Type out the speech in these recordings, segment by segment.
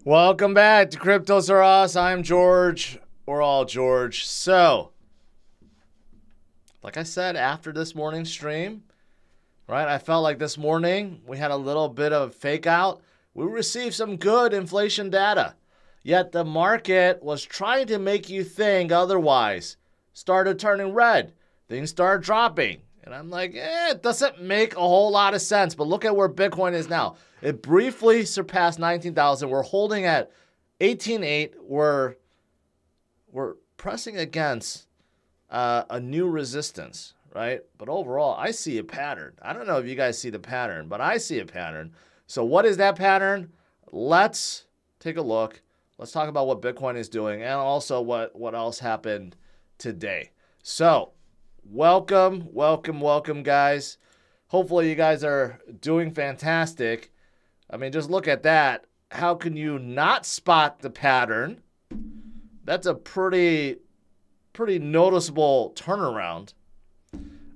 Welcome back to CryptosRUs. I'm George. We're all George. So, like I said, after this morning's stream, right, I felt like this morning we had a little bit of fake out. We received some good inflation data. Yet the market was trying to make you think otherwise. Started turning red. Things started dropping. And I'm like, it doesn't make a whole lot of sense. But look at where Bitcoin is now. It briefly surpassed 19,000. We're holding at 18.8. We're pressing against a new resistance, right? But overall, I see a pattern. I don't know if you guys see the pattern, but I see a pattern. So what is that pattern? Let's take a look. Let's talk about what Bitcoin is doing and also what else happened today. So welcome, guys. Hopefully you guys are doing fantastic. I mean, just look at that. How can you not spot the pattern? That's a pretty noticeable turnaround.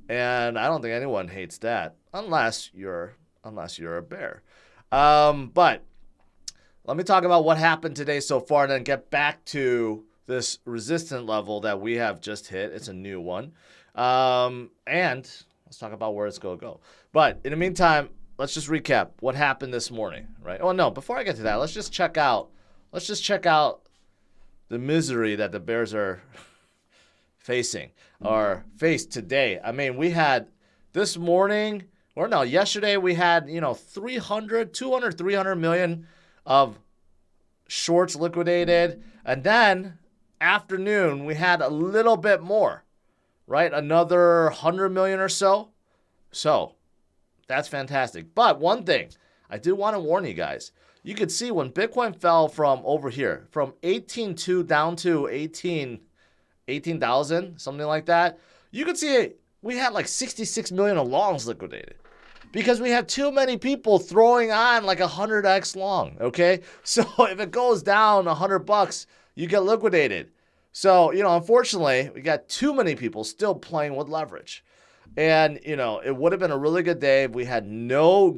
And I don't think anyone hates that unless you're a bear. But let me talk about what happened today so far and then get back to this resistance level that we have just hit. It's a new one. And let's talk about where it's going to go. But in the meantime, let's just recap what happened this morning, right? Oh, no, before I get to that, let's just check out the misery that the bears are facing or faced today. I mean, we had this morning, or no, yesterday we had, 300 million of shorts liquidated. And then afternoon, we had a little bit more, right? Another 100 million or so. So that's fantastic. But one thing I do want to warn you guys, you could see when Bitcoin fell from over here, from 18.2 down to 18,000, something like that. You could see we had like 66 million of longs liquidated because we have too many people throwing on like 100x long, okay? So if it goes down $100, you get liquidated. So, unfortunately, we got too many people still playing with leverage. And, it would have been a really good day if we had no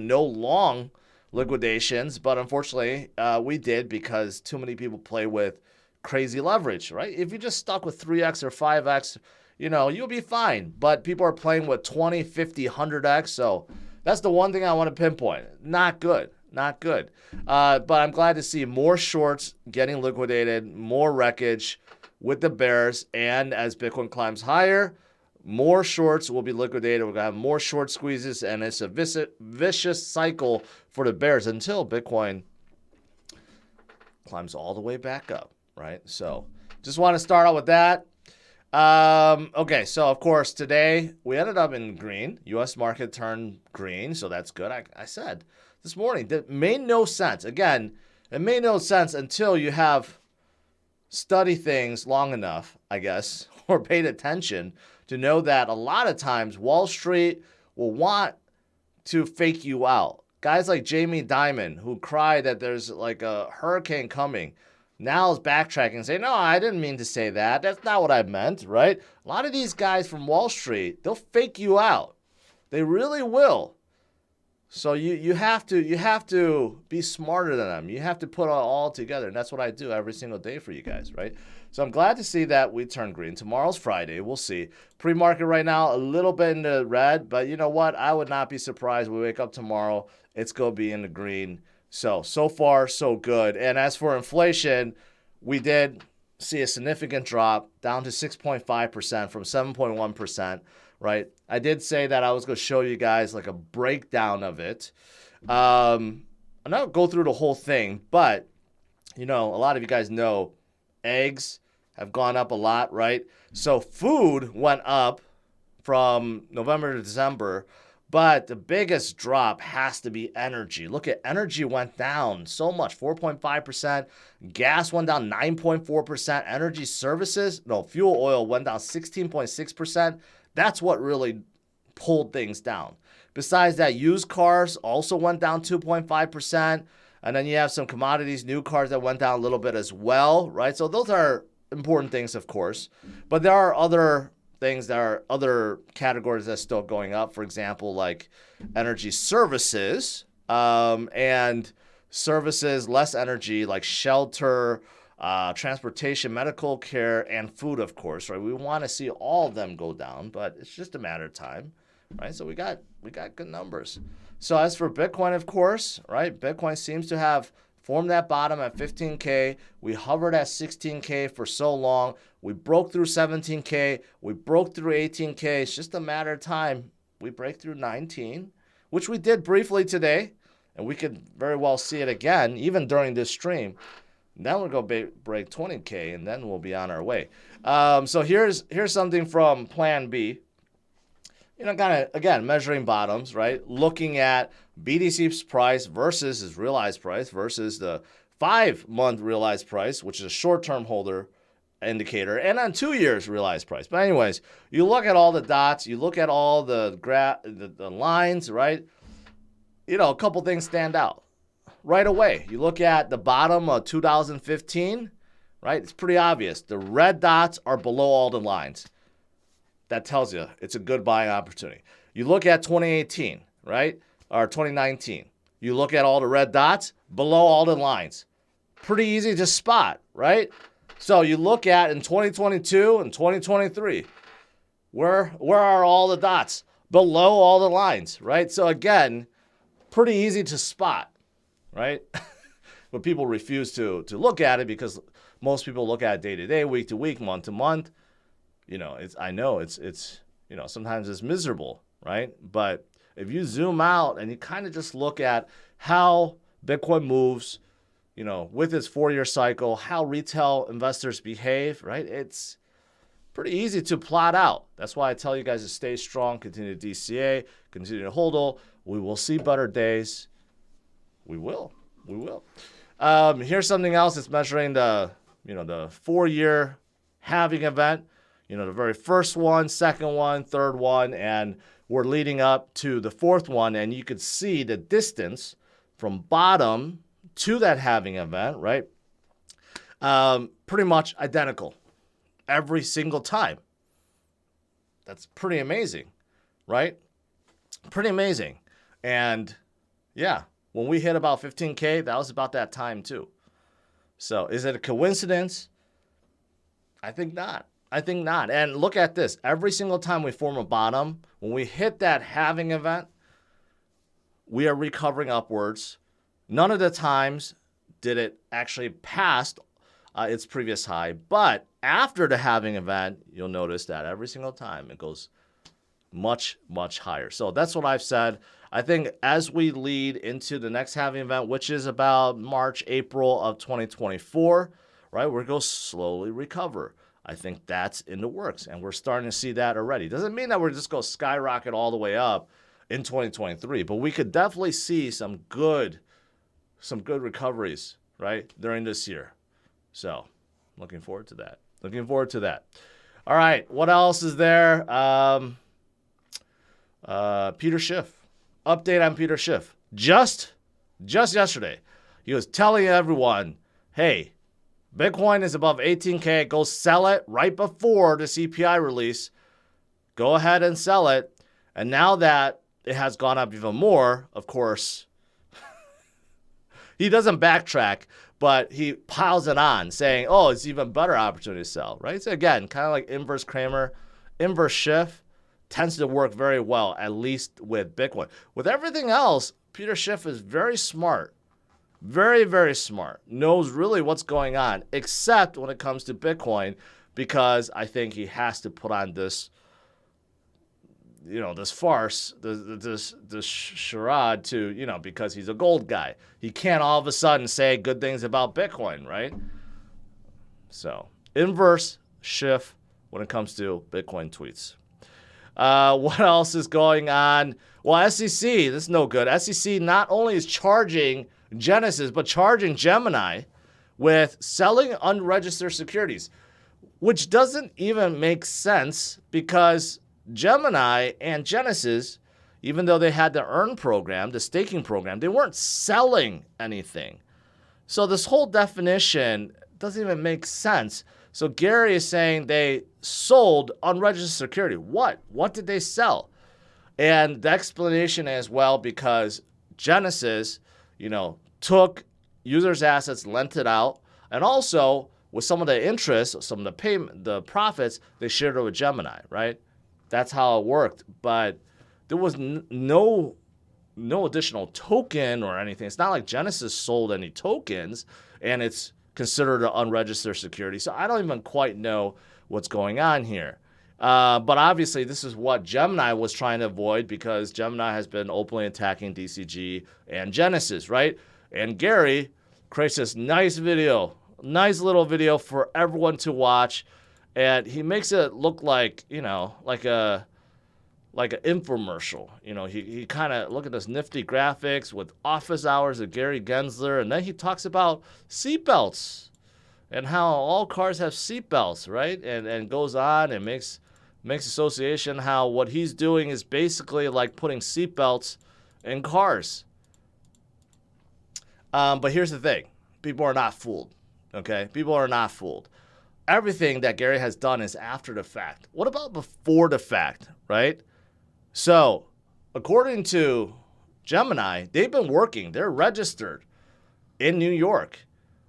long liquidations. But unfortunately, we did because too many people play with crazy leverage, right? If you just stuck with 3x or 5x, you'll be fine. But people are playing with 20, 50, 100x. So that's the one thing I want to pinpoint. Not good. But I'm glad to see more shorts getting liquidated, more wreckage with the bears. And as Bitcoin climbs higher, more shorts will be liquidated. We're going to have more short squeezes. And it's a vicious cycle for the bears until Bitcoin climbs all the way back up, right? So just want to start out with that. Okay, so of course today we ended up in green. U.S. market turned green, so that's good. I said this morning that made no sense. Again, it made no sense until you have studied things long enough, I guess, or paid attention to know that a lot of times Wall Street will want to fake you out. Guys like Jamie Dimon, who cried that there's like a hurricane coming, now is backtracking and saying, no, I didn't mean to say that. That's not what I meant, right? A lot of these guys from Wall Street, they'll fake you out. They really will. So you have to be smarter than them. You have to put it all together. And that's what I do every single day for you guys, right? So I'm glad to see that we turned green. Tomorrow's Friday. We'll see. Pre-market right now, a little bit in the red. But you know what? I would not be surprised we wake up tomorrow. It's going to be in the green. So far, so good. And as for inflation, we did see a significant drop down to 6.5% from 7.1%, right? I did say that I was going to show you guys like a breakdown of it. I'm not going to go through the whole thing, but, a lot of you guys know eggs have gone up a lot, right? So food went up from November to December. But the biggest drop has to be energy. Look at energy went down so much, 4.5%. Gas went down 9.4%. Energy services, fuel oil went down 16.6%. That's what really pulled things down. Besides that, used cars also went down 2.5%. And then you have some commodities, new cars that went down a little bit as well, right? So those are important things, of course. But there are other things that are other categories that's still going up. For example, like energy services and services, less energy like shelter, transportation, medical care, and food, of course, right? We want to see all of them go down, but it's just a matter of time, right? So we got good numbers. So as for Bitcoin, of course, right? Bitcoin seems to have formed that bottom at 15K. We hovered at 16K for so long. We broke through 17K. We broke through 18K. It's just a matter of time. We break through 19, which we did briefly today, and we could very well see it again, even during this stream. Then we'll go break 20K, and then we'll be on our way. So here's something from Plan B. You know, kind of, again, measuring bottoms, right? Looking at BTC's price versus his realized price versus the 5-month realized price, which is a short-term holder indicator, and on 2 years realized price. But anyways, you look at all the dots, you look at all the lines, right? You know, a couple things stand out right away. You look at the bottom of 2015, right? It's pretty obvious. The red dots are below all the lines. That tells you it's a good buying opportunity. You look at 2018, right? Or 2019. You look at all the red dots below all the lines. Pretty easy to spot, right? So you look at in 2022 and 2023, where are all the dots? Below all the lines, right? So again, pretty easy to spot, right? But people refuse to look at it because most people look at it day to day, week to week, month to month. You know, it's you know, sometimes it's miserable, right? But if you zoom out and you kind of just look at how Bitcoin moves, you know, with its 4-year cycle, how retail investors behave, right? It's pretty easy to plot out. That's why I tell you guys to stay strong, continue to DCA, continue to HODL. We will see better days. We will. Here's something else that's measuring the 4-year halving event. You know, the very first one, second one, third one, and we're leading up to the fourth one, and you could see the distance from bottom to that halving event, right? Pretty much identical every single time. That's pretty amazing, right? Pretty amazing. And yeah, when we hit about 15K, that was about that time too. So is it a coincidence? I think not. And look at this. Every single time we form a bottom, when we hit that halving event, we are recovering upwards. None of the times did it actually pass its previous high. But after the halving event, you'll notice that every single time it goes much, much higher. So that's what I've said. I think as we lead into the next halving event, which is about March, April of 2024, right, we're going to slowly recover. I think that's in the works, and we're starting to see that already. Doesn't mean that we're just going to skyrocket all the way up in 2023, but we could definitely see some good recoveries, right, during this year. So looking forward to that. All right, what else is there? Peter Schiff. Update on Peter Schiff. Just yesterday, he was telling everyone, hey, Bitcoin is above 18K. Go sell it right before the CPI release. Go ahead and sell it. And now that it has gone up even more, of course, he doesn't backtrack, but he piles it on, saying, oh, it's even better opportunity to sell, right? So again, kind of like inverse Kramer, inverse Schiff tends to work very well, at least with Bitcoin. With everything else, Peter Schiff is very smart. Very, very smart. Knows really what's going on, except when it comes to Bitcoin, because I think he has to put on this, this farce, this charade to, because he's a gold guy. He can't all of a sudden say good things about Bitcoin, right? So, inverse Schiff when it comes to Bitcoin tweets. What else is going on? Well, SEC, this is no good. SEC not only is charging Genesis, but charging Gemini with selling unregistered securities, which doesn't even make sense because Gemini and Genesis, even though they had the earn program, the staking program, they weren't selling anything. So this whole definition doesn't even make sense. So Gary is saying they sold unregistered security. What? What did they sell? And the explanation is, well, because Genesis, took users' assets, lent it out, and also with some of the interest, some of the payment, the profits, they shared it with Gemini, right? That's how it worked. But there was no additional token or anything. It's not like Genesis sold any tokens, and it's considered an unregistered security. So I don't even quite know what's going on here. But obviously, this is what Gemini was trying to avoid, because Gemini has been openly attacking DCG and Genesis, right? And Gary creates this nice video, nice little video for everyone to watch, and he makes it look like, you know, like an infomercial. You know, he kind of, look at this nifty graphics with office hours of Gary Gensler, and then he talks about seatbelts and how all cars have seatbelts, right? And goes on and makes association how what he's doing is basically like putting seatbelts in cars. But here's the thing. People are not fooled, okay? People are not fooled. Everything that Gary has done is after the fact. What about before the fact, right? So, according to Gemini, they've been working. They're registered in New York.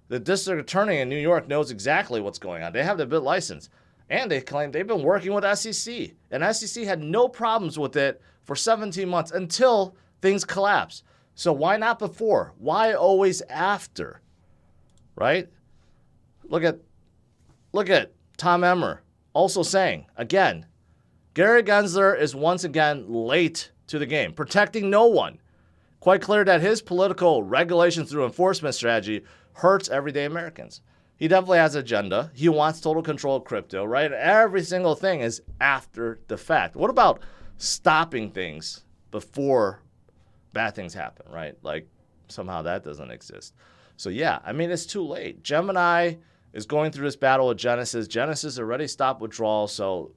The district attorney in New York knows exactly what's going on. They have the BIT license. And they claim they've been working with SEC. And SEC had no problems with it for 17 months until things collapsed. So why not before? Why always after? Right? Look at Tom Emmer also saying, again, Gary Gensler is once again late to the game, protecting no one. Quite clear that his political regulation through enforcement strategy hurts everyday Americans. He definitely has an agenda. He wants total control of crypto, right? Every single thing is after the fact. What about stopping things before bad things happen, right? Like somehow that doesn't exist. So yeah, I mean, it's too late. Gemini is going through this battle with Genesis. Genesis already stopped withdrawal, so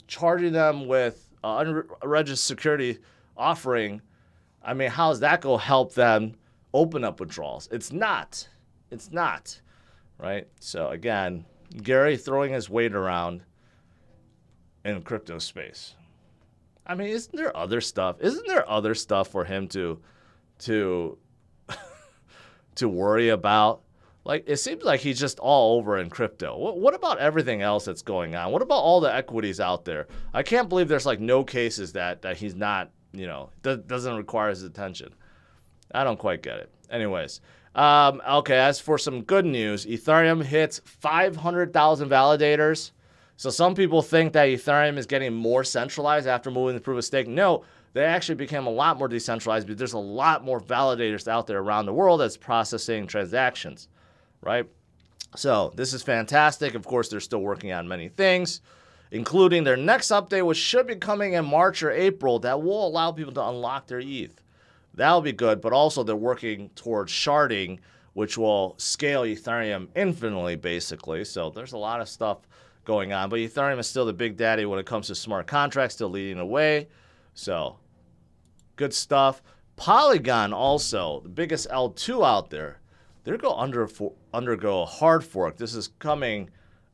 charging them with unregistered security offering, I mean, how is that going to help them open up withdrawals? It's not. It's not, right? So again, Gary throwing his weight around in crypto space. I mean, isn't there other stuff? Isn't there other stuff for him to worry about? Like, it seems like he's just all over in crypto. What about everything else that's going on? What about all the equities out there? I can't believe there's like no cases that he's not, you know, doesn't require his attention. I don't quite get it. Anyways, okay, as for some good news, Ethereum hits 500,000 validators. So some people think that Ethereum is getting more centralized after moving to proof of stake. No, they actually became a lot more decentralized, but there's a lot more validators out there around the world that's processing transactions, right? So this is fantastic. Of course, they're still working on many things, including their next update, which should be coming in March or April, that will allow people to unlock their ETH. That'll be good, but also they're working towards sharding, which will scale Ethereum infinitely, basically. So there's a lot of stuff going on, but Ethereum is still the big daddy when it comes to smart contracts, still leading the way. So good stuff. Polygon also, the biggest L2 out there, they're going to undergo a hard fork. This is coming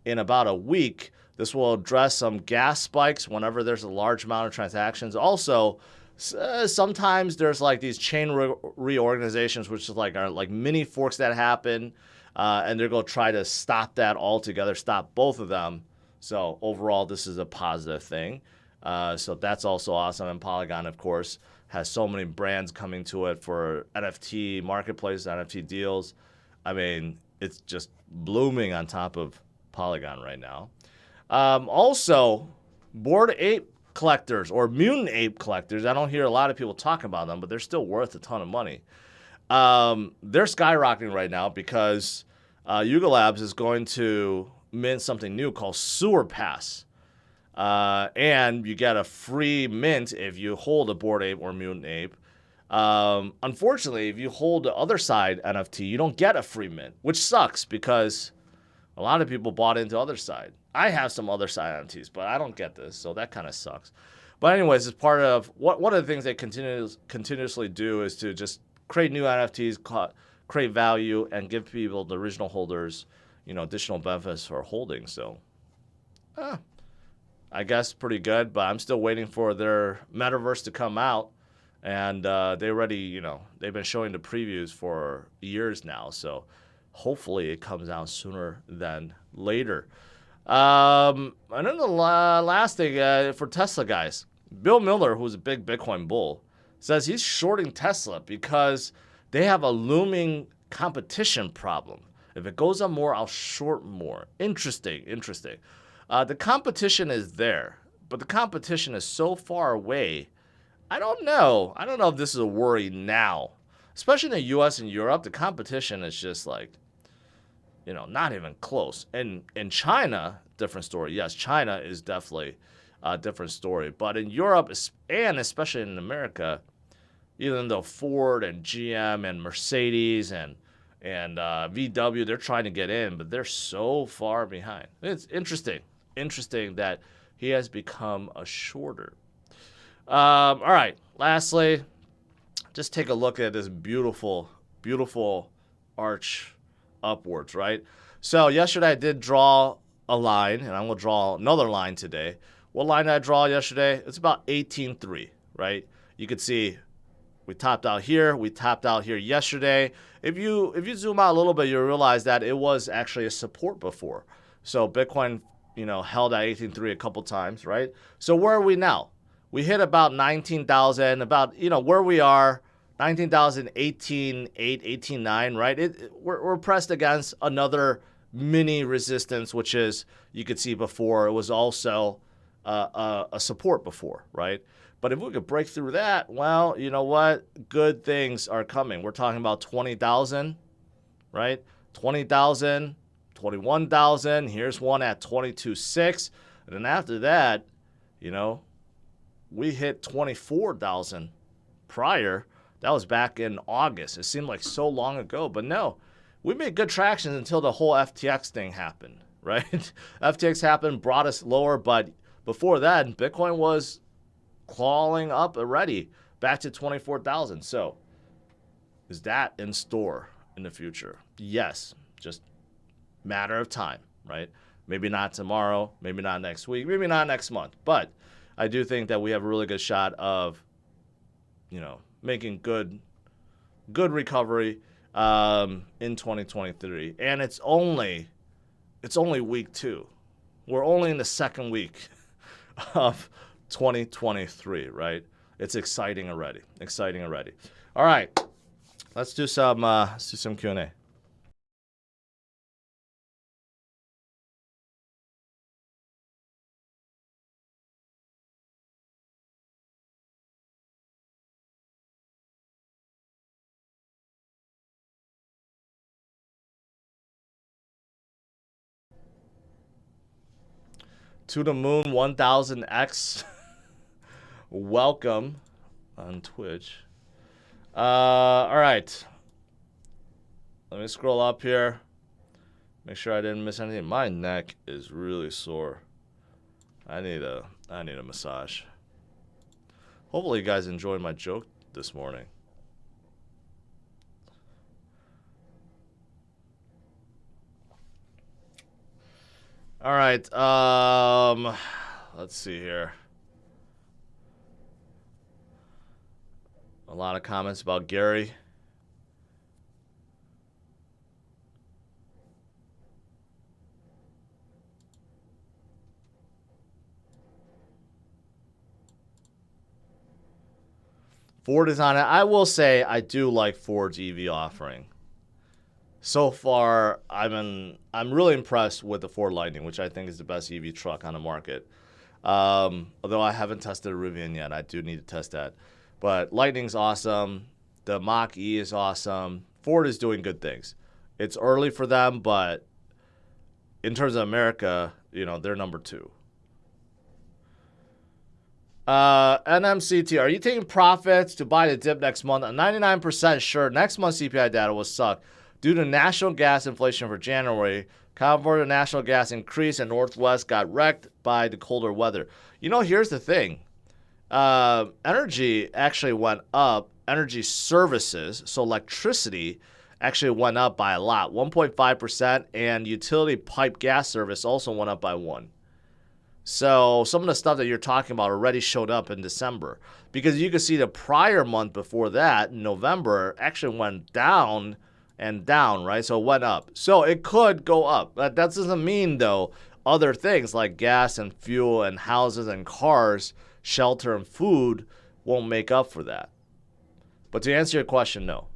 in about a week. This will address some gas spikes whenever there's a large amount of transactions. Also, sometimes there's like these chain reorganizations, which is like are like mini forks that happen, and they're going to try to stop that altogether, stop both of them. So overall, this is a positive thing. So that's also awesome. And Polygon, of course, has so many brands coming to it for NFT marketplace, NFT deals. I mean, it's just blooming on top of Polygon right now. Also, Bored Ape collectors or mutant ape collectors, I don't hear a lot of people talking about them, but they're still worth a ton of money. They're skyrocketing right now because Yuga Labs is going to mint something new called Sewer Pass. And you get a free mint if you hold a Bored Ape or mutant ape. Unfortunately, if you hold the other side NFT, you don't get a free mint, which sucks because a lot of people bought into other side. I have some other side NFTs, but I don't get this, so that kind of sucks. But anyways, it's part of one of the things they continuously do is to just create new NFTs, create value, and give people, the original holders, you know, additional benefits for holding. So, I guess pretty good, but I'm still waiting for their metaverse to come out. And they already, they've been showing the previews for years now. So hopefully it comes out sooner than later. And then the last thing for Tesla guys, Bill Miller, who's a big Bitcoin bull, says he's shorting Tesla because they have a looming competition problem. If it goes up more, I'll short more. Interesting. The competition is there, but the competition is so far away. I don't know if this is a worry now. Especially in the US and Europe, the competition is just like, not even close. And in China, different story. Yes, China is definitely a different story. But in Europe, and especially in America, even though Ford and GM and Mercedes and VW, they're trying to get in, but they're so far behind. It's interesting that he has become a shorter. All right, lastly, just take a look at this beautiful arch upwards, right? So yesterday I did draw a line, and I'm going to draw another line today. What line did I draw yesterday? It's about 18.3, right? You can see we topped out here. We topped out here yesterday. If you zoom out a little bit, you'll realize that it was actually a support before. So Bitcoin, held at 18.3 a couple times, right? So where are we now? We hit about 19,000, about, where we are, 19,018.8, 18.9, right? We're pressed against another mini resistance, which is, you could see before, it was also a support before, right? But if we could break through that, well, you know what? Good things are coming. We're talking about 20,000, right? 20,000, 21,000. Here's one at 22.6. And then after that, we hit 24,000 prior. That was back in August. It seemed like so long ago, but no. We made good traction until the whole FTX thing happened, right? FTX happened, brought us lower, but before that, Bitcoin was clawing up already back to 24,000. So is that in store in the future? Yes, just matter of time, right? Maybe not tomorrow, maybe not next week, maybe not next month, but I do think that we have a really good shot of, making good recovery in 2023. And it's only week 2. We're only in the second week of 2023, right? It's exciting already. All right, let's do some Q&A. To the moon 1000x. Welcome on Twitch. All right. Let me scroll up here. Make sure I didn't miss anything. My neck is really sore. I need a massage. Hopefully you guys enjoyed my joke this morning. All right, let's see here. A lot of comments about Gary. Ford is on it. I will say I do like Ford's EV offering. So far, I'm really impressed with the Ford Lightning, which I think is the best EV truck on the market. Although I haven't tested a Rivian yet, I do need to test that. But Lightning's awesome. The Mach-E is awesome. Ford is doing good things. It's early for them, but in terms of America, they're number 2. NMCT, are you taking profits to buy the dip next month? 99% sure. Next month's CPI data will suck. Due to national gas inflation for January, California natural gas increased and Northwest got wrecked by the colder weather. Here's the thing. Energy actually went up. Energy services, so electricity, actually went up by a lot, 1.5%, and utility pipe gas service also went up by 1%. So some of the stuff that you're talking about already showed up in December, because you can see the prior month before that, November, actually went down and down, right? So it went up. So it could go up. That doesn't mean, though, other things like gas and fuel and houses and cars, shelter and food won't make up for that. But to answer your question, no.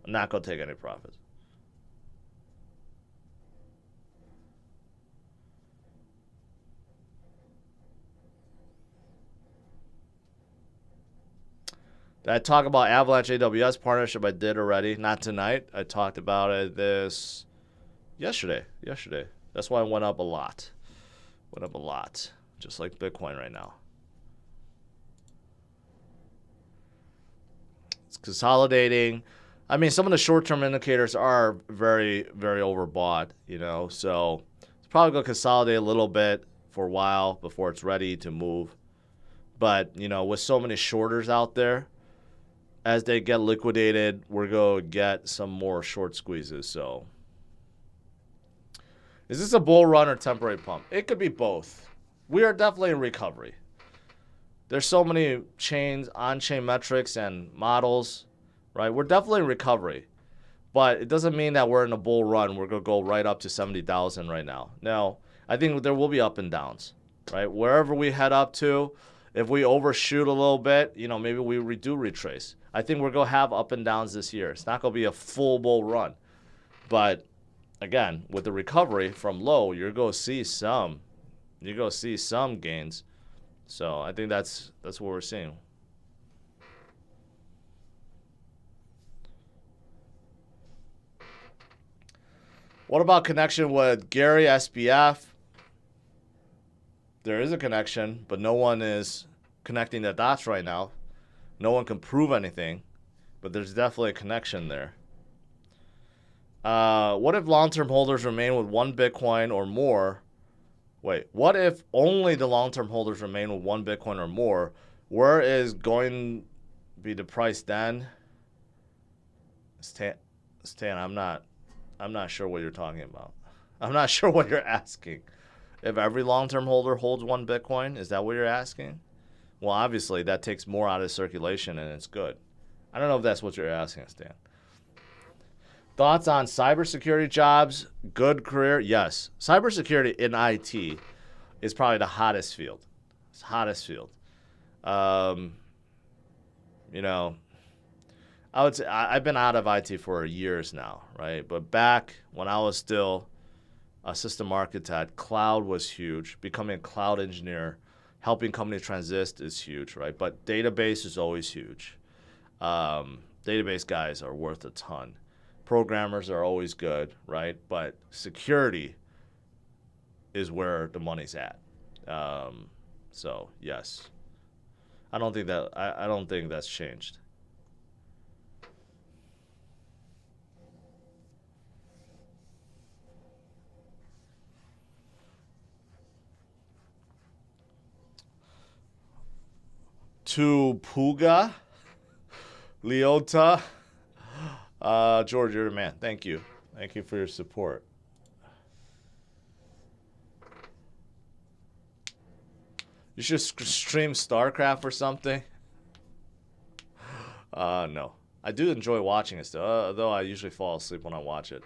I'm not going to take any profits. Did I talk about Avalanche AWS partnership? I did already. Not tonight. I talked about it this yesterday. That's why it went up a lot. Went up a lot. Just like Bitcoin right now. It's consolidating. I mean, some of the short-term indicators are very, very overbought, you know. So it's probably going to consolidate a little bit for a while before it's ready to move. But, you know, with so many shorters out there, as they get liquidated, we're going to get some more short squeezes. So is this a bull run or temporary pump? It could be both. We are definitely in recovery. There's so many chains, on-chain metrics and models, right? We're definitely in recovery. But it doesn't mean that we're in a bull run. We're going to go right up to 70,000 right now. No, I think there will be up and downs, right? Wherever we head up to, if we overshoot a little bit, you know, maybe we do retrace. I think we're going to have up and downs this year. It's not going to be a full bull run. But again, with the recovery from low, you're going to see some gains. So I think that's what we're seeing. What about connection with Gary SPF? There is a connection, but no one is connecting the dots right now. No one can prove anything, but there's definitely a connection there. What if long-term holders remain with 1 Bitcoin or more? Wait, what if only the long-term holders remain with 1 Bitcoin or more? Where is going to be the price then? Stan, I'm not sure what you're talking about. I'm not sure what you're asking. If every long-term holder holds 1 Bitcoin, is that what you're asking? Well, obviously, that takes more out of circulation, and it's good. I don't know if that's what you're asking, Stan. Thoughts on cybersecurity jobs? Good career? Yes. Cybersecurity in IT is probably the hottest field. It's the hottest field. You know, I would say I've been out of IT for years now, right? But back when I was still a system architect, cloud was huge. Becoming a cloud engineer, helping companies transit is huge, right? But database is always huge. Database guys are worth a ton. Programmers are always good, right? But security is where the money's at. So yes, I don't think that's changed. To Puga, Leota, George, you're the man. Thank you. Thank you for your support. You should stream StarCraft or something. No. I do enjoy watching it still, though I usually fall asleep when I watch it.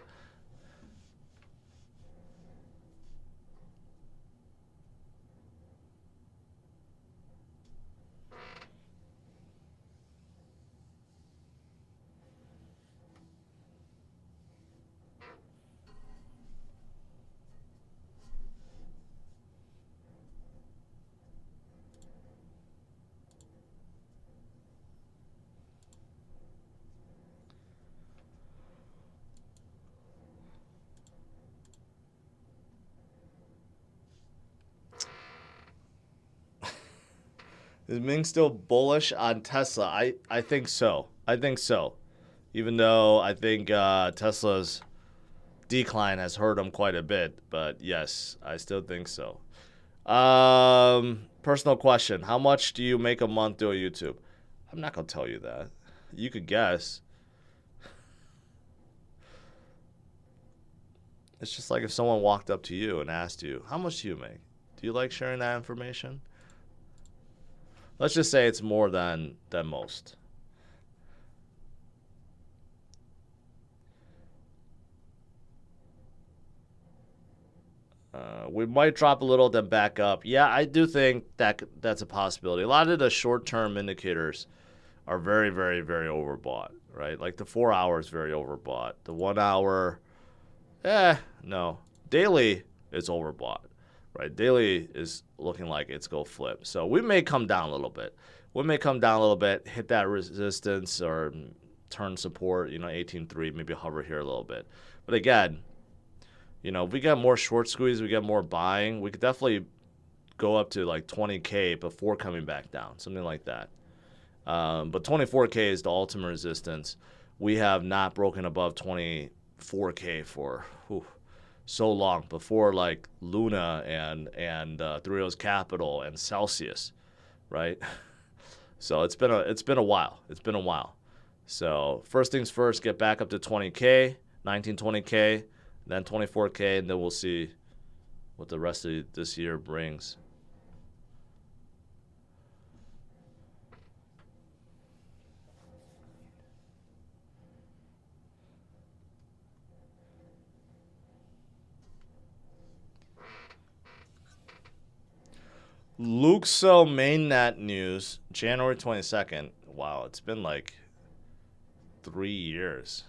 Is Ming still bullish on Tesla? I think so. I think so. Even though I think Tesla's decline has hurt him quite a bit. But yes, I still think so. Personal question. How much do you make a month doing YouTube? I'm not going to tell you that. You could guess. It's just like if someone walked up to you and asked you, how much do you make? Do you like sharing that information? Let's just say it's more than most. We might drop a little, then back up. Yeah, I do think that's a possibility. A lot of the short-term indicators are very, very, very overbought, right? Like the 4 hours, very overbought. The 1 hour, no. Daily is overbought, right? Daily is looking like it's go flip. So we may come down a little bit. We may come down a little bit, hit that resistance or turn support, 18.3, maybe hover here a little bit. But again, if we get more short squeeze, we get more buying, we could definitely go up to like 20K before coming back down, something like that. But 24K is the ultimate resistance. We have not broken above 24K for so long, before like Luna and CryptosRUs and Celsius, right? So it's been a while. It's been a while. So first things first, get back up to 20K, 20K. Then 24K, and then we'll see what the rest of this year brings. Luxo mainnet news, January 22nd. Wow, it's been like 3 years.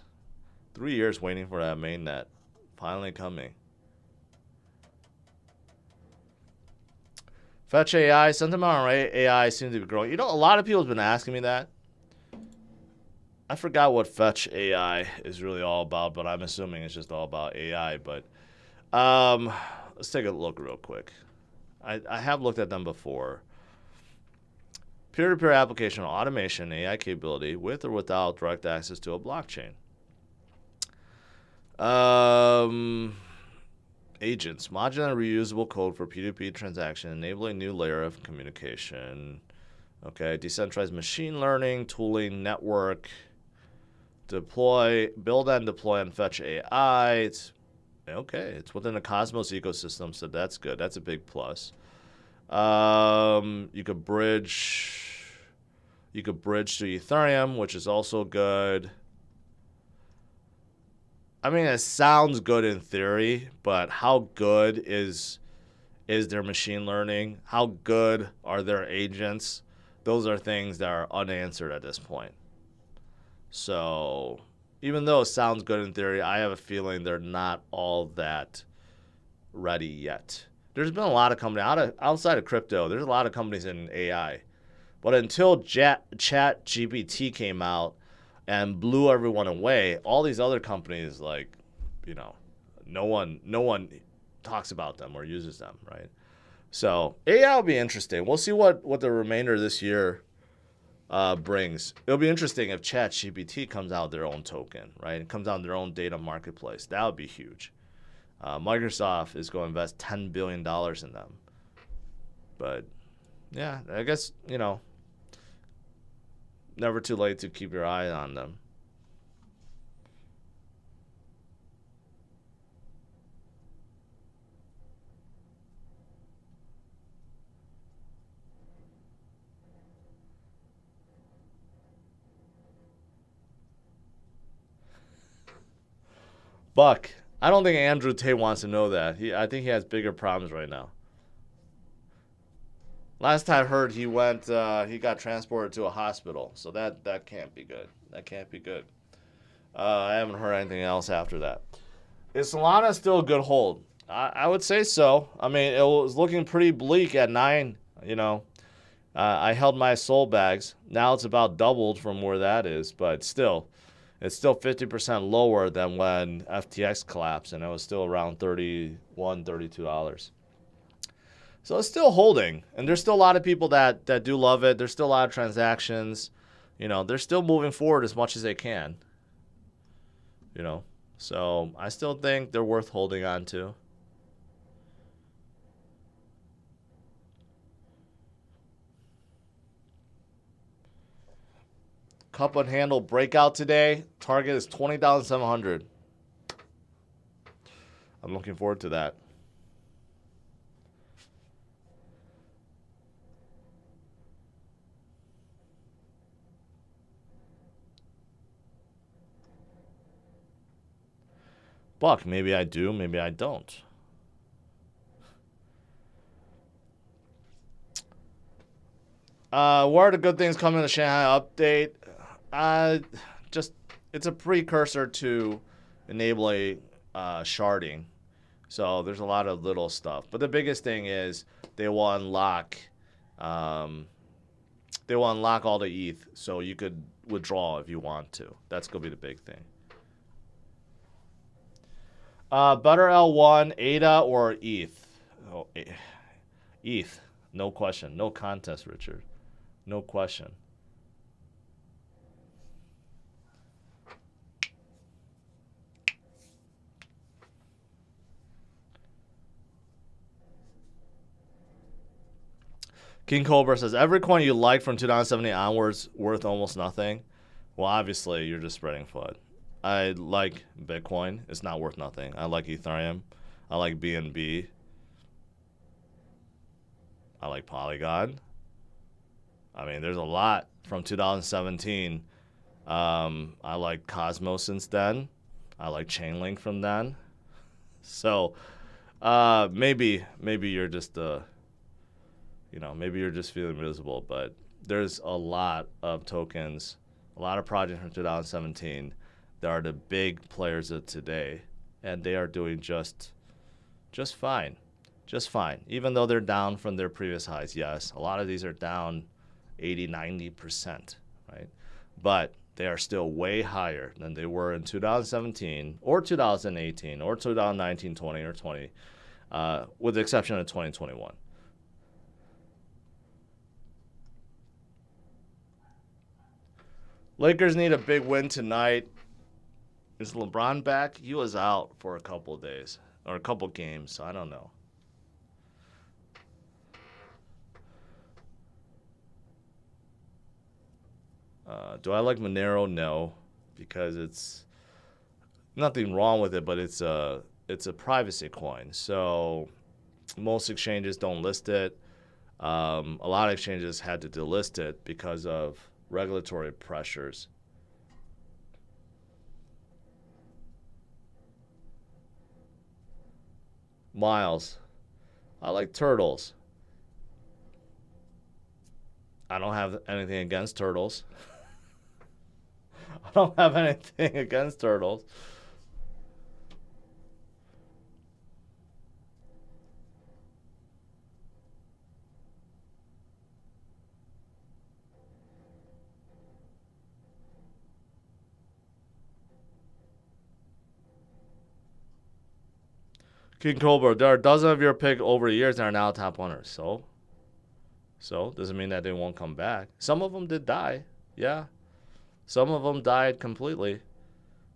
3 years waiting for that mainnet. Finally coming. Fetch AI, sentiment on AI seems to be growing. A lot of people have been asking me that. I forgot what Fetch AI is really all about, but I'm assuming it's just all about AI. But let's take a look real quick. I have looked at them before. Peer-to-peer application automation, AI capability with or without direct access to a blockchain. Agents, modular reusable code for P2P transaction, enabling new layer of communication. Okay, decentralized machine learning, tooling, network, build and deploy and fetch AI. It's within the Cosmos ecosystem, so that's good. That's a big plus. You could bridge to Ethereum, which is also good. I mean, it sounds good in theory, but how good is their machine learning? How good are their agents? Those are things that are unanswered at this point. So even though it sounds good in theory, I have a feeling they're not all that ready yet. There's been a lot of companies outside of crypto. There's a lot of companies in AI. But until ChatGPT came out and blew everyone away, all these other companies, no one talks about them or uses them, right? So AI will be interesting. We'll see what the remainder of this year brings. It'll be interesting if ChatGPT comes out with their own token, right? It comes out with their own data marketplace. That would be huge. Microsoft is going to invest $10 billion in them. But, yeah, I guess, never too late to keep your eye on them. Buck, I don't think Andrew Tate wants to know that. I think he has bigger problems right now. Last I heard, he got transported to a hospital, so that can't be good. That can't be good. I haven't heard anything else after that. Is Solana still a good hold? I would say so. I mean, it was looking pretty bleak at 9. I held my soul bags. Now it's about doubled from where that is, but still. It's still 50% lower than when FTX collapsed, and it was still around $31, $32. So it's still holding, and there's still a lot of people that do love it. There's still a lot of transactions. They're still moving forward as much as they can. So I still think they're worth holding on to. Cup and handle breakout today. Target is 20,700. I'm looking forward to that. $1. Maybe I do, maybe I don't. What are the good things coming in the Shanghai update? It's a precursor to enabling sharding. So there's a lot of little stuff. But the biggest thing is they will unlock all the ETH so you could withdraw if you want to. That's going to be the big thing. Better L1, ADA, or ETH? Oh, ETH. No question. No contest, Richard. No question. King Cobra says, every coin you like from 2017 onwards worth almost nothing. Well, obviously, you're just spreading FUD. I like Bitcoin. It's not worth nothing. I like Ethereum. I like BNB. I like Polygon. I mean, there's a lot from 2017. I like Cosmos since then. I like Chainlink from then. So maybe you're just maybe you're just feeling miserable. But there's a lot of tokens, a lot of projects from 2017 that are the big players of today, and they are doing just fine. Just fine. Even though they're down from their previous highs, yes. A lot of these are down 80, 90%, right? But they are still way higher than they were in 2017 or 2018 or 2019, 20, or 20, with the exception of 2021. Lakers need a big win tonight. Is LeBron back? He was out for a couple of days or a couple games, so I don't know. Do I like Monero? No, because it's nothing wrong with it, but it's a privacy coin. So most exchanges don't list it. A lot of exchanges had to delist it because of regulatory pressures. Miles, I like turtles. I don't have anything against turtles. I don't have anything against turtles. King Cobra, there are dozens of your pick over the years that are now top winners. So doesn't mean that they won't come back. Some of them did die. Yeah. Some of them died completely.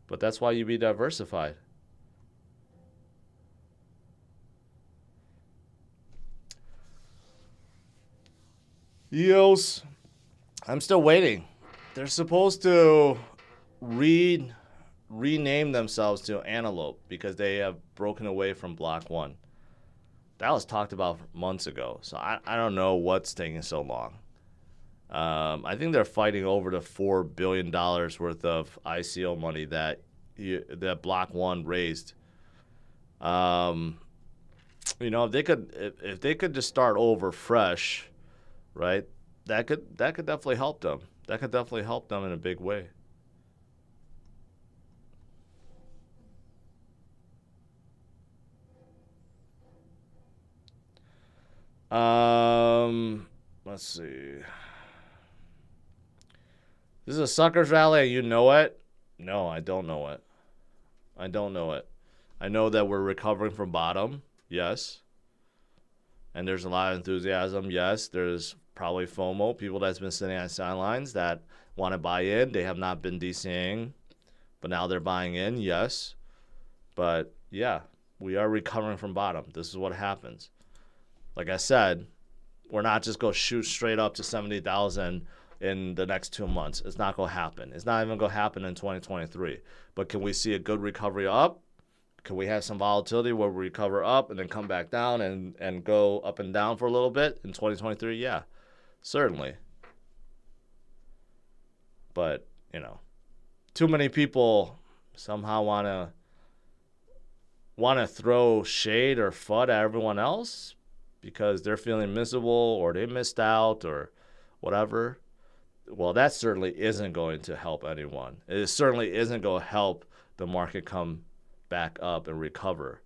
But that's why you be diversified. EOS, I'm still waiting. They're supposed to rename themselves to Antelope because they have broken away from Block 1. That was talked about months ago, so I don't know what's taking so long. I think they're fighting over the $4 billion worth of ICO money that Block 1 raised. If they could just start over fresh, right? That could definitely help them. That could definitely help them in a big way. Let's see. This is a sucker's rally and you know it? No, I don't know it. I don't know it. I know that we're recovering from bottom. Yes. And there's a lot of enthusiasm. Yes. There's probably FOMO, people that's been sitting on the sidelines that want to buy in. They have not been DCing, but now they're buying in. Yes. But yeah, we are recovering from bottom. This is what happens. Like I said, we're not just going to shoot straight up to 70,000 in the next 2 months. It's not going to happen. It's not even going to happen in 2023. But can we see a good recovery up? Can we have some volatility where we recover up and then come back down and go up and down for a little bit in 2023? Yeah, certainly. But, too many people somehow want to want to throw shade or FUD at everyone else because they're feeling miserable or they missed out or whatever, well, that certainly isn't going to help anyone. It certainly isn't going to help the market come back up and recover.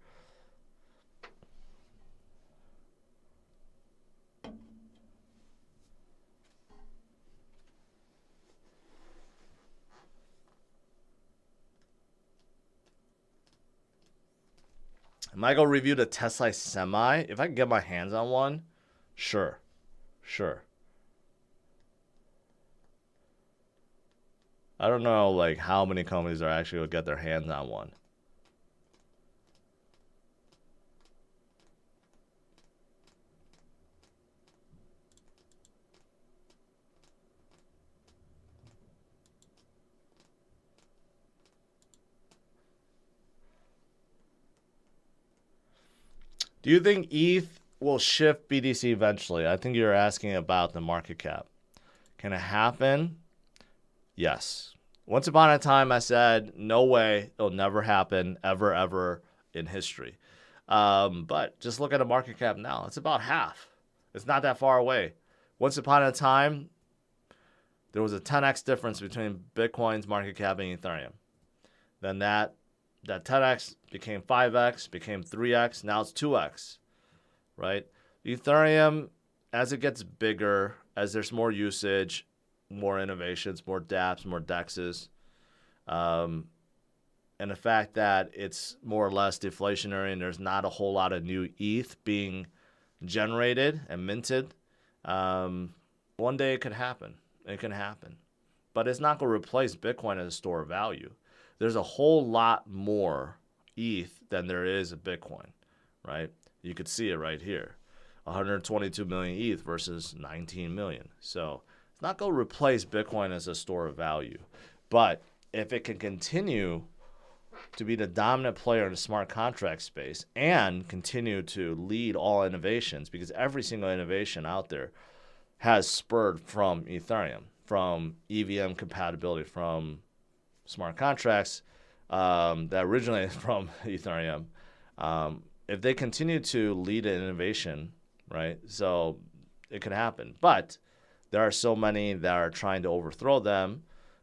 Am I going to review the Tesla Semi? If I can get my hands on one, sure. I don't know like how many companies are actually going to get their hands on one. Do you think ETH will shift BTC eventually? I think you're asking about the market cap. Can it happen? Yes. Once upon a time, I said, no way, it'll never happen, ever in history. But just look at the market cap now. It's about half. It's not that far away. Once upon a time, there was a 10x difference between Bitcoin's market cap and Ethereum. Then that 10x became 5x, became 3x, now it's 2x, right? Ethereum, as it gets bigger, as there's more usage, more innovations, more dApps, more DEXs, and the fact that it's more or less deflationary and there's not a whole lot of new ETH being generated and minted, one day it could happen. It can happen. But it's not going to replace Bitcoin as a store of value. There's a whole lot more ETH than there is of Bitcoin, right? You could see it right here. 122 million ETH versus 19 million. So it's not going to replace Bitcoin as a store of value. But if it can continue to be the dominant player in the smart contract space and continue to lead all innovations, because every single innovation out there has spurred from Ethereum, from EVM compatibility, from smart contracts that originated from Ethereum. If they continue to lead an innovation, right, so it could happen. But there are so many that are trying to overthrow them,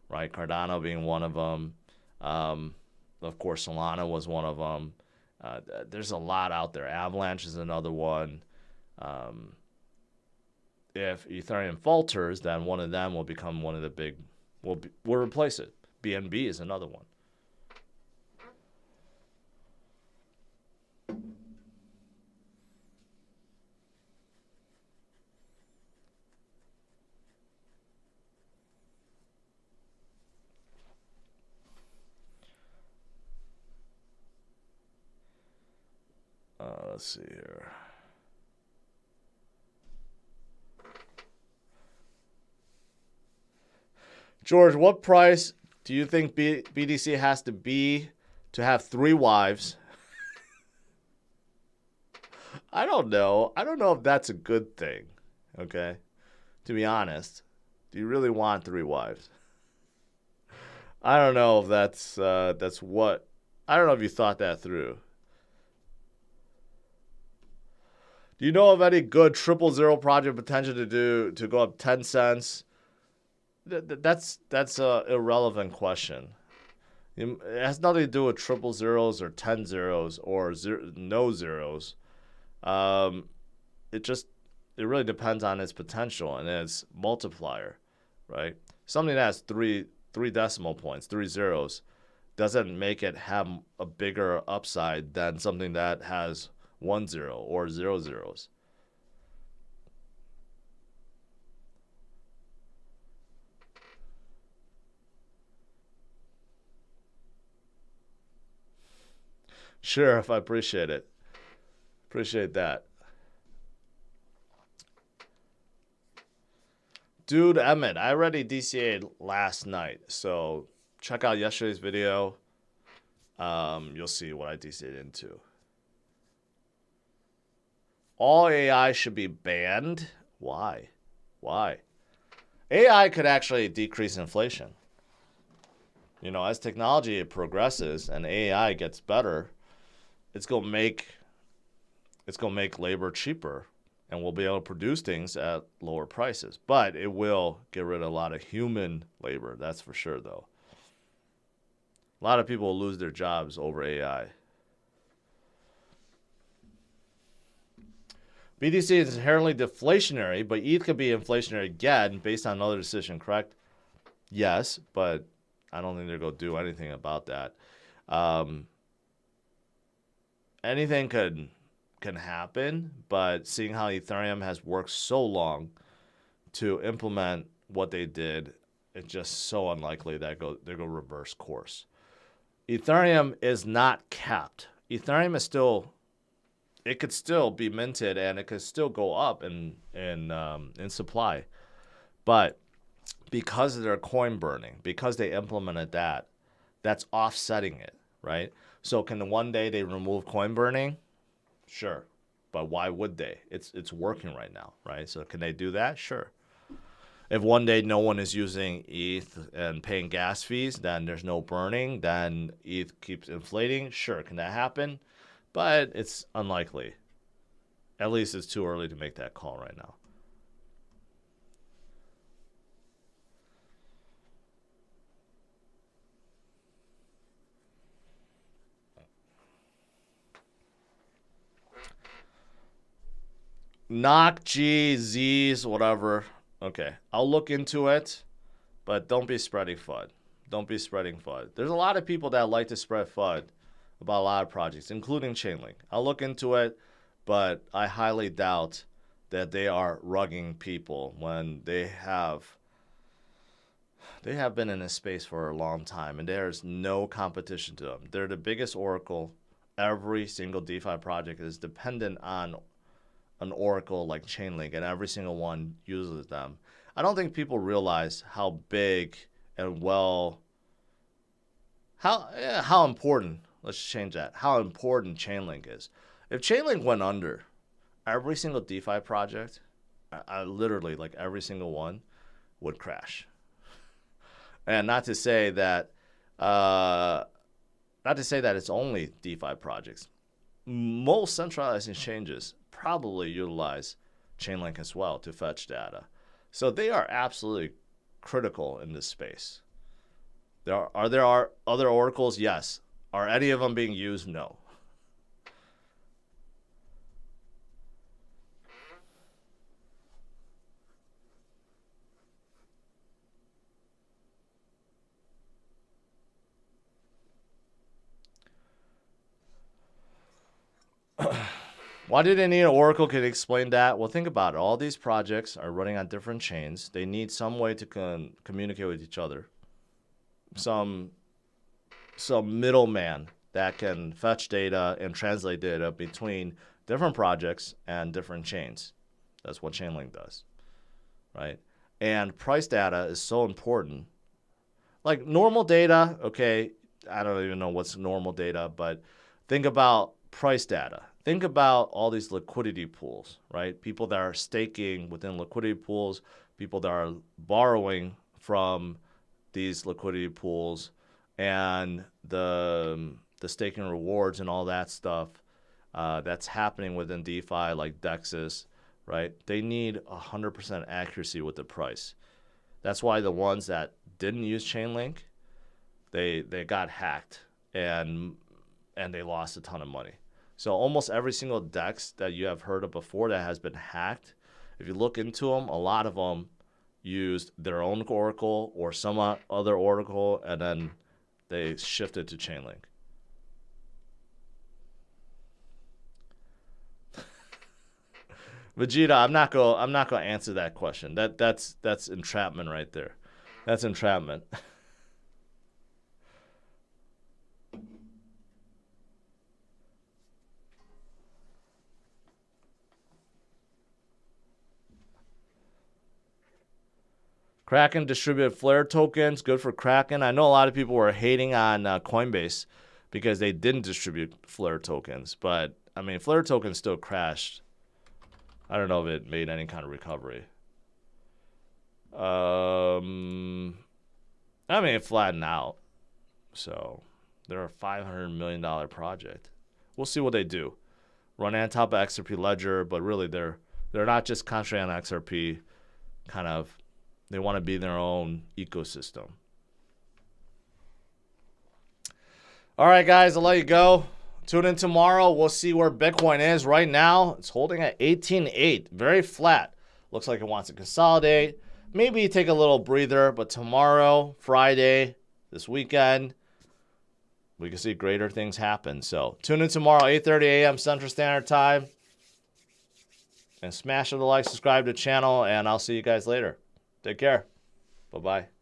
right, Cardano being one of them. Of course, Solana was one of them. There's a lot out there. Avalanche is another one. If Ethereum falters, then one of them will become one of the big, will replace it. BNB is another one. Let's see here. George, what price do you think BTC has to be to have 3 wives? I don't know. I don't know if that's a good thing, okay? To be honest. Do you really want 3 wives? I don't know if that's what... I don't know if you thought that through. Do you know of any good 000 project potential to go up 10 cents? That's an irrelevant question. It has nothing to do with 000 or 10 zeros or no zeros. It really depends on its potential and its multiplier, right? Something that has three decimal points, 3 zeros, doesn't make it have a bigger upside than something that has 1 0 or 0 zeros. Sure, if I appreciate it. Appreciate that. Dude, Emmett, I already DCA'd last night, so check out yesterday's video. You'll see what I DCA'd into. All AI should be banned? Why? Why? AI could actually decrease inflation. You know, as technology progresses and AI gets better, it's gonna make labor cheaper, and we'll be able to produce things at lower prices. But it will get rid of a lot of human labor, that's for sure, though. A lot of people will lose their jobs over AI. BTC is inherently deflationary, but ETH could be inflationary again based on another decision, correct? Yes, but I don't think they're going to do anything about that. Anything can happen, but seeing how Ethereum has worked so long to implement what they did, it's just so unlikely that they're going to reverse course. Ethereum is not capped. Ethereum is still, it could still be minted and it could still go up in supply, but because of their coin burning, because they implemented that, that's offsetting it, right? So can one day they remove coin burning? Sure, but why would they? It's working right now, right? So can they do that? Sure. If one day no one is using ETH and paying gas fees, then there's no burning, then ETH keeps inflating. Sure, can that happen? But it's unlikely. At least it's too early to make that call right now. Knock, G, Z's, whatever. Okay, I'll look into it, but don't be spreading FUD. Don't be spreading FUD. There's a lot of people that like to spread FUD about a lot of projects, including Chainlink. I'll look into it, but I highly doubt that they are rugging people when they have been in this space for a long time, and there's no competition to them. They're the biggest oracle. Every single DeFi project is dependent on an oracle like Chainlink, and every single one uses them. I don't think people realize how big and how important, let's change that, how important Chainlink is. If Chainlink went under, every single DeFi project, I literally, like every single one, would crash. And not to say that it's only DeFi projects. Most centralized exchanges probably utilize Chainlink as well to fetch data. So they are absolutely critical in this space. Are there other oracles? Yes. Are any of them being used? No. Why do they need an oracle? Can you explain that? Well, think about it. All these projects are running on different chains. They need some way to communicate with each other. Some middleman that can fetch data and translate data between different projects and different chains. That's what Chainlink does, right? And price data is so important. Like normal data, okay, I don't even know what's normal data, but think about price data. Think about all these liquidity pools, right? People that are staking within liquidity pools, people that are borrowing from these liquidity pools, and the staking rewards and all that stuff that's happening within DeFi like DEXs, right? They need 100% accuracy with the price. That's why the ones that didn't use Chainlink, they got hacked and they lost a ton of money. So almost every single DEX that you have heard of before that has been hacked, if you look into them, a lot of them used their own oracle or some other oracle, and then they shifted to Chainlink. Vegeta, I'm not gonna answer that question. That's entrapment right there. That's entrapment. Kraken distributed Flare tokens. Good for Kraken. I know a lot of people were hating on Coinbase because they didn't distribute Flare tokens. But, I mean, Flare tokens still crashed. I don't know if it made any kind of recovery. I mean, it flattened out. So, they're a $500 million project. we'll see what they do. Running on top of XRP Ledger, but really they're not just concentrating on XRP. Kind of, they want to be their own ecosystem. All right, guys, I'll let you go. Tune in tomorrow. We'll see where Bitcoin is. Right now, it's holding at 18.8. Very flat. Looks like it wants to consolidate. Maybe take a little breather, but tomorrow, Friday, this weekend, we can see greater things happen. So tune in tomorrow, 8:30 a.m. Central Standard Time. And smash the like, subscribe to the channel, and I'll see you guys later. Take care. Bye-bye.